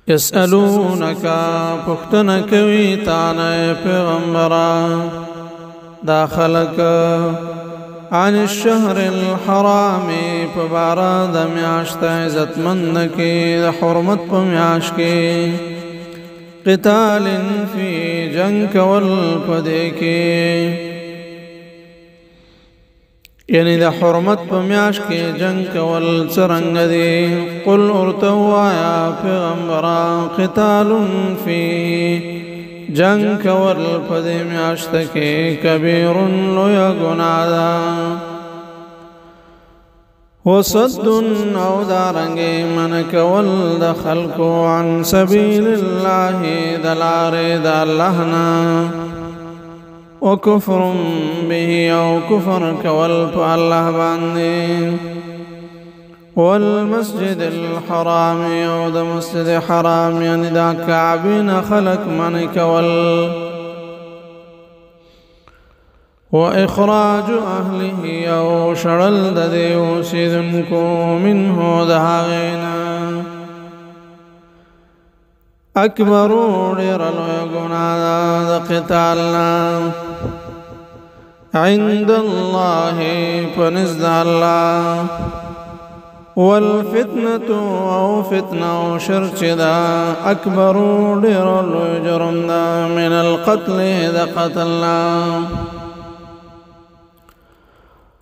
يسألونك پختن کوي تانه پیغمبرا داخلك عن الشهر الحرام پبارا د میاشت عزت مند کی د حرمت په میاش کی قتال فی جنگ کول پدې کی یعنی د حرمت په میاش کې جنگ کول څرنګه دی قل ارتوا یا پیغمبرا قتال فی جنگ کول پدې میاش کې کبیر لوی ګناه ده وصد او دارنګ من کول د خلقو عن سبیل الله دلار د الله نه وكفر به او كفر كول الله باندې والمسجد الحرام او د مسجد حرام يعني دا كعبين خلق من كول واخراج اهله او شرل د دیو سیدنکو منه دهاغینا اکبر ډیر لوی ګناه د قتالنا عند الله فنزد الله والفتنة او فتنة شرچ دا اکبر ډیر لوی جرم دا من القتل د قتلنا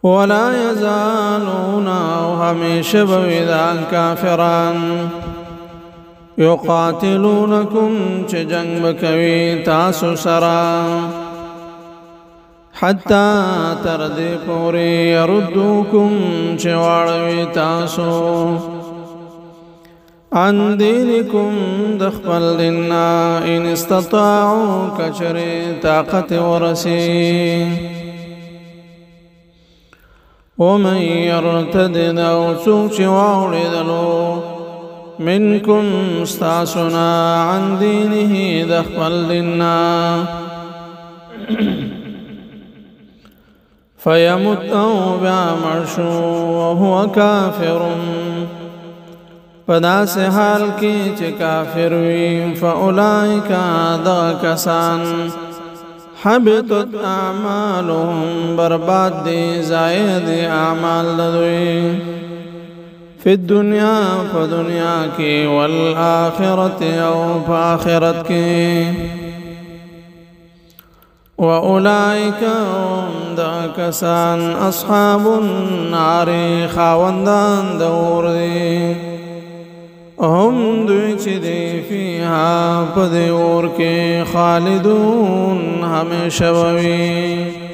ولا يزالون او همیشه بویدا کافران يقاتلونكم چه جنگ بکوی تاسو سرا حتى تردی پوری يردوكم چه واروی تاسو عن دينكم دخبل ديننا ان استطاعوا کچری طاقت ورسی ومن يرتد او سوچ واردلو منكم استعصنا عن دينه دخل ديننا فيمت او بعمرشو وهو كافر پداس حال کی چه کافر وی فاولئک دا کسان حبطت اعمالهم برباد دی زائد اعمال دوی في الدنيا فدنيا کی والآخرة او فآخرت کی وأولئك هم دا کسان اصحاب النار خاوندان دور دی هم دوی چی دی فیها پدی اور کی خالدون ہمیشہ وی